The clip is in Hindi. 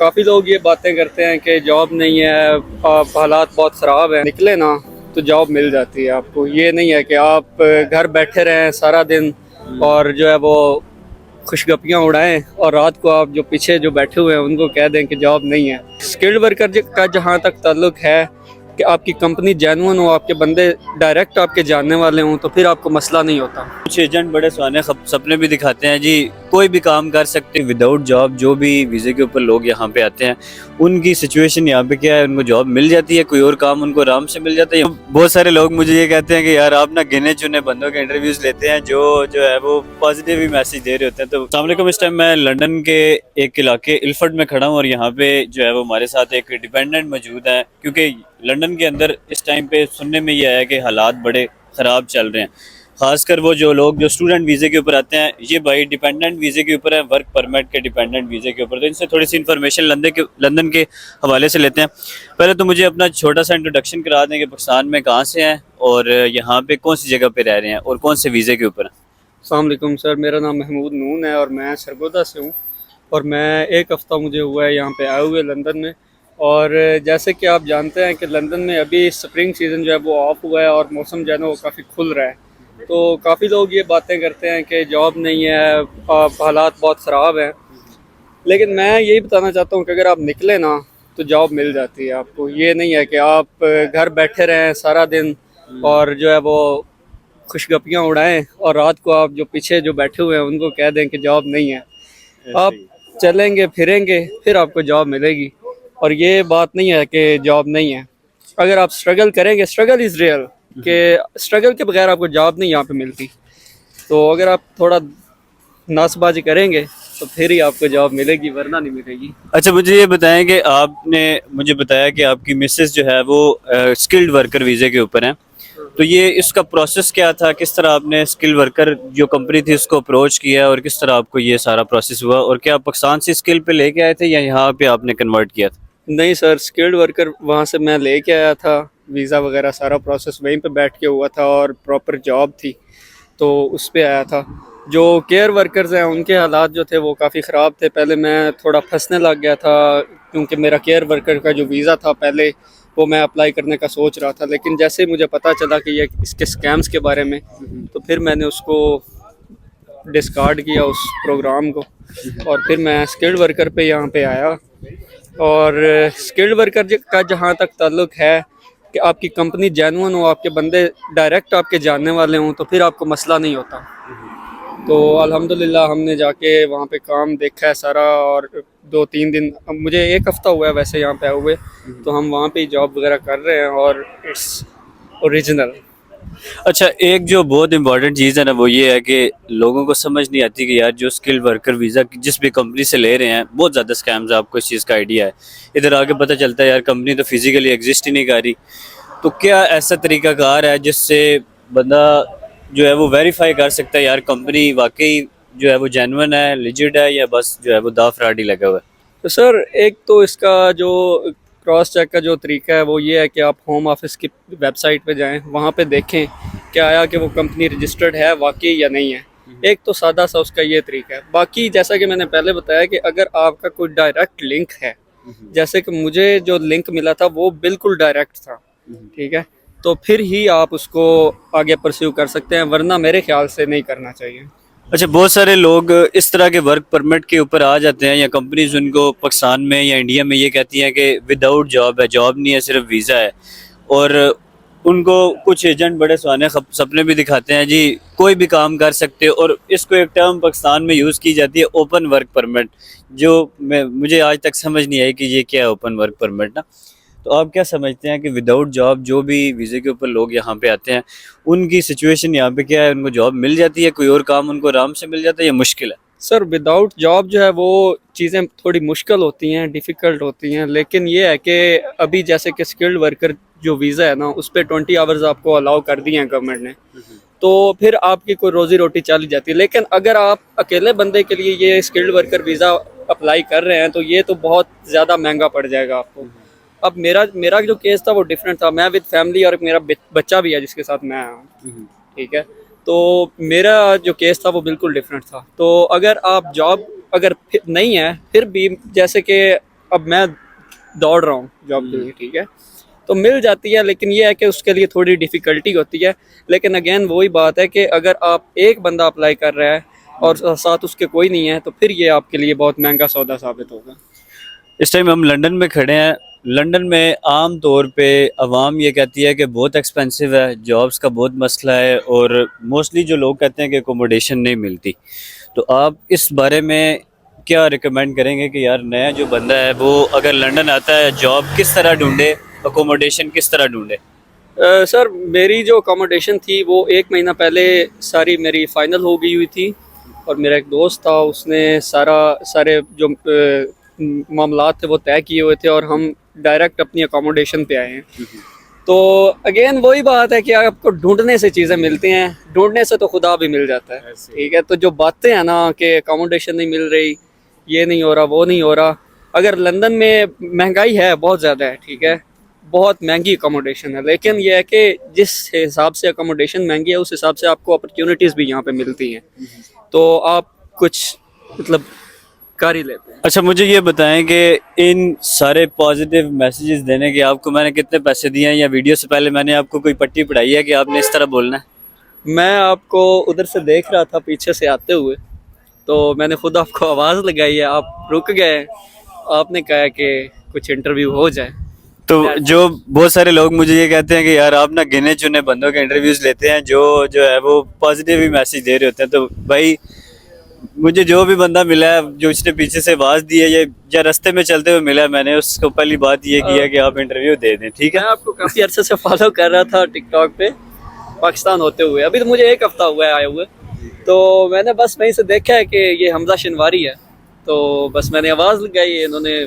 काफ़ी लोग ये बातें करते हैं कि जॉब नहीं है, हालात बहुत ख़राब हैं, निकले ना तो जॉब मिल जाती है आपको। ये नहीं है कि आप घर बैठे रहें सारा दिन और जो है वो खुशगपियाँ उड़ाएं और रात को आप जो पीछे जो बैठे हुए हैं उनको कह दें कि जॉब नहीं है। स्किल्ड वर्कर का जहाँ तक ताल्लुक है कि आपकी कंपनी जेन्युइन हो, आपके बंदे डायरेक्ट आपके जानने वाले हों, तो फिर आपको मसला नहीं होता। कुछ एजेंट बड़े सुहाने सपने भी दिखाते हैं जी, कोई भी काम कर सकते विदाउट जॉब। जो भी वीज़े के ऊपर लोग यहाँ पे आते हैं उनकी सिचुएशन यहाँ पे क्या है, उनको जॉब मिल जाती है, कोई और काम उनको आराम से मिल जाता है। बहुत सारे लोग मुझे ये कहते हैं कि यार आप ना गिने चुने बंदों के इंटरव्यूज लेते हैं जो है वो पॉजिटिव ही मैसेज दे रहे होते हैं। तो अस्सलाम वालेकुम, इस टाइम मैं लंदन के एक इलाके इल्फर्ड में खड़ा हूँ और यहाँ पे जो है वो हमारे साथ एक डिपेंडेंट मौजूद है, क्योंकि लंदन के अंदर इस टाइम पे सुनने में ये आया कि हालात बड़े ख़राब चल रहे हैं। खासकर वो जो लोग जो स्टूडेंट वीज़े के ऊपर आते हैं, ये भाई डिपेंडेंट वीज़े के ऊपर है, वर्क परमिट के डिपेंडेंट वीज़े के ऊपर। तो इनसे थोड़ी सी इन्फॉर्मेशन लंदन के हवाले से लेते हैं। पहले तो मुझे अपना छोटा सा इंट्रोडक्शन करा दें कि पाकिस्तान में कहाँ से हैं और यहाँ पे कौन सी जगह पे रह रहे हैं और कौन से वीज़े के ऊपर हैं। अस्सलाम वालेकुम सर, मेरा नाम महमूद नून है और मैं सरगोदा से हूँ और मैं एक हफ़्ता मुझे हुआ है यहाँ पे आए हुए लंदन में। और जैसे कि आप जानते हैं कि लंदन में अभी स्प्रिंग सीज़न जो है वो ऑफ हुआ है और मौसम जो है ना वो काफ़ी खुल रहा है। तो काफ़ी लोग ये बातें करते हैं कि जॉब नहीं है, हालात बहुत ख़राब हैं, लेकिन मैं यही बताना चाहता हूँ कि अगर आप निकले ना तो जॉब मिल जाती है आपको। ये नहीं है कि आप घर बैठे रहें सारा दिन और जो है वो खुशगपियाँ उड़ाएं और रात को आप जो पीछे जो बैठे हुए हैं उनको कह दें कि जॉब नहीं है। आप चलेंगे फिरेंगे फिर आपको जॉब मिलेगी। और ये बात नहीं है कि जॉब नहीं है, अगर आप स्ट्रगल करेंगे, स्ट्रगल इज़ रियल, कि स्ट्रगल के बगैर आपको जॉब नहीं यहाँ पे मिलती। तो अगर आप थोड़ा नासबाजी करेंगे तो फिर ही आपको जॉब मिलेगी, वरना नहीं मिलेगी। अच्छा, मुझे ये बताएं कि आपने मुझे बताया कि आपकी मिसेस जो है वो स्किल्ड वर्कर वीज़े के ऊपर हैं। तो ये इसका प्रोसेस क्या था, किस तरह आपने स्किल वर्कर जो कंपनी थी उसको अप्रोच किया और किस तरह आपको ये सारा प्रोसेस हुआ, और क्या आप पाकिस्तान से स्किल पे लेके आए थे या यहाँ पे आपने कन्वर्ट किया था? नहीं सर, स्किल्ड वर्कर वहाँ से मैं लेके आया था, वीज़ा वगैरह सारा प्रोसेस वहीं पे बैठ के हुआ था और प्रॉपर जॉब थी तो उस पे आया था। जो केयर वर्कर्स हैं उनके हालात जो थे वो काफ़ी ख़राब थे। पहले मैं थोड़ा फंसने लग गया था क्योंकि मेरा केयर वर्कर का जो वीज़ा था पहले वो मैं अप्लाई करने का सोच रहा था, लेकिन जैसे ही मुझे पता चला कि ये इसके स्कैम्स के बारे में, तो फिर मैंने उसको डिस्कार्ड किया उस प्रोग्राम को और फिर मैं स्किल्ड वर्कर पे यहाँ पे आया। और स्किल्ड वर्कर का जहाँ तक ताल्लुक है कि आपकी कंपनी जेन्युइन हो, आपके बंदे डायरेक्ट आपके जानने वाले हों, तो फिर आपको मसला नहीं होता। तो अल्हम्दुलिल्लाह हमने जाके वहाँ पे काम देखा है सारा, और 2-3 दिन, अब मुझे एक हफ़्ता हुआ है वैसे यहाँ पे आए हुए, तो हम वहाँ पे जॉब वगैरह कर रहे हैं और इट्स ओरिजिनल। अच्छा, एक जो बहुत इंपॉर्टेंट चीज़ है ना वो ये है कि लोगों को समझ नहीं आती कि यार जो स्किल वर्कर वीज़ा जिस भी कंपनी से ले रहे हैं बहुत ज़्यादा स्कैम्स, आपको इस चीज़ का आइडिया है। इधर आके पता चलता है यार कंपनी तो फिजिकली एग्जिस्ट ही नहीं कर रही। तो क्या ऐसा तरीकाकार है जिससे बंदा जो है वो वेरीफाई कर सकता है यार कंपनी वाकई जो है वो जेन्युइन है, लिजिट है, या बस जो है वो दा फ्रॉड ही लगा हुआ है? तो सर एक तो इसका जो क्रॉस चेक का जो तरीका है वो ये है कि आप होम ऑफिस की वेबसाइट पे जाएं, वहाँ पे देखें क्या आया कि वो कंपनी रजिस्टर्ड है वाकई या नहीं है। एक तो सादा सा उसका ये तरीका है। बाकी जैसा कि मैंने पहले बताया कि अगर आपका कोई डायरेक्ट लिंक है, जैसे कि मुझे जो लिंक मिला था वो बिल्कुल डायरेक्ट था, ठीक है, तो फिर ही आप उसको आगे परस्यू कर सकते हैं, वरना मेरे ख्याल से नहीं करना चाहिए। अच्छा, बहुत सारे लोग इस तरह के वर्क परमिट के ऊपर आ जाते हैं या कंपनीज उनको पाकिस्तान में या इंडिया में ये कहती हैं कि विदाउट जॉब है, जॉब नहीं है, सिर्फ वीज़ा है। और उनको कुछ एजेंट बड़े सुहाने सपने भी दिखाते हैं जी, कोई भी काम कर सकते हो। और इसको एक टर्म पाकिस्तान में यूज़ की जाती है ओपन वर्क परमिट, जो मुझे आज तक समझ नहीं आई कि ये क्या है ओपन वर्क परमिट ना। तो आप क्या समझते हैं कि विदाउट जॉब जो भी वीज़े के ऊपर लोग यहाँ पे आते हैं उनकी सिचुएशन यहाँ पे क्या है, उनको जॉब मिल जाती है, कोई और काम उनको आराम से मिल जाता है या मुश्किल है? सर विदाउट जॉब जो है वो चीज़ें थोड़ी मुश्किल होती हैं, डिफ़िकल्ट होती हैं, लेकिन ये है कि अभी जैसे कि स्किल्ड वर्कर जो वीज़ा है ना उस पर 20 आवर्स आपको अलाउ कर दिए हैं गवर्नमेंट ने, तो फिर आपकी कोई रोज़ी रोटी चल जाती है। लेकिन अगर आप अकेले बंदे के लिए ये स्किल्ड वर्कर वीज़ा अप्लाई कर रहे हैं तो ये तो बहुत ज़्यादा महंगा पड़ जाएगा आपको। अब मेरा जो केस था वो डिफरेंट था, मैं विद फैमिली और मेरा बच्चा भी है जिसके साथ मैं आया हूँ, ठीक है। तो मेरा जो केस था वो बिल्कुल डिफरेंट था। तो अगर आप जॉब अगर नहीं है फिर भी, जैसे कि अब मैं दौड़ रहा हूँ जॉब के लिए, ठीक है, तो मिल जाती है, लेकिन ये है कि उसके लिए थोड़ी डिफ़िकल्टी होती है। लेकिन अगेन वही बात है कि अगर आप एक बंदा अप्लाई कर रहा है और साथ उसके कोई नहीं है, तो फिर ये आपके लिए बहुत महंगा सौदा साबित होगा। इस टाइम हम लंदन में खड़े हैं। लंदन में आम तौर पे आवाम ये कहती है कि बहुत एक्सपेंसिव है, जॉब्स का बहुत मसला है, और मोस्टली जो लोग कहते हैं कि अकोमोडेशन नहीं मिलती। तो आप इस बारे में क्या रिकमेंड करेंगे कि यार नया जो बंदा है वो अगर लंदन आता है, जॉब किस तरह ढूंढे, अकोमोडेशन किस तरह ढूंढे? सर मेरी जो अकोमोडेशन थी वो 1 महीना पहले सारी मेरी फ़ाइनल हो गई हुई थी, और मेरा एक दोस्त था, उसने सारे जो मामलात थे वो तय किए हुए थे, और हम डायरेक्ट अपनी अकोमोडेशन पे आए हैं। तो अगेन वही बात है कि आपको ढूंढने से चीज़ें मिलती हैं, ढूंढने से तो खुदा भी मिल जाता है, ठीक है। तो जो बातें हैं ना कि अकोमोडेशन नहीं मिल रही, ये नहीं हो रहा, वो नहीं हो रहा, अगर लंदन में महंगाई है बहुत ज़्यादा है, ठीक है, बहुत महंगी अकोमोडेशन है, लेकिन यह है कि जिस हिसाब से अकोमोडेशन महंगी है उस हिसाब से आपको अपॉर्चुनिटीज़ भी यहाँ पे मिलती हैं, तो आप कुछ मतलब कर ही लेते हैं। अच्छा, मुझे ये बताएं कि इन सारे पॉजिटिव मैसेजेस देने के आपको मैंने कितने पैसे दिए हैं, या वीडियो से पहले मैंने आपको कोई पट्टी पढ़ाई है कि आपने इस तरह बोलना है? मैं आपको उधर से देख रहा था पीछे से आते हुए, तो मैंने खुद आपको आवाज़ लगाई है, आप रुक गए, आपने कहा कि कुछ इंटरव्यू हो जाए। तो जो बहुत सारे लोग मुझे ये कहते हैं कि यार आप ना गिने चुने बंदों के इंटरव्यूज लेते हैं जो जो है वो पॉजिटिव ही मैसेज दे रहे होते हैं। तो भाई मुझे जो भी बंदा मिला है, जो उसने पीछे से आवाज़ दी है या रास्ते में चलते हुए मिला है, मैंने उसको पहली बात ये की है कि आप इंटरव्यू दे दें, ठीक है। मैं आपको काफ़ी अरसे से फॉलो कर रहा था टिकटॉक पे, पाकिस्तान होते हुए, अभी तो मुझे 1 हफ्ता हुआ है आए हुए, तो मैंने बस वहीं से देखा है कि ये हमजा शिनवारी है, तो बस मैंने आवाज़ लगाई, इन्होंने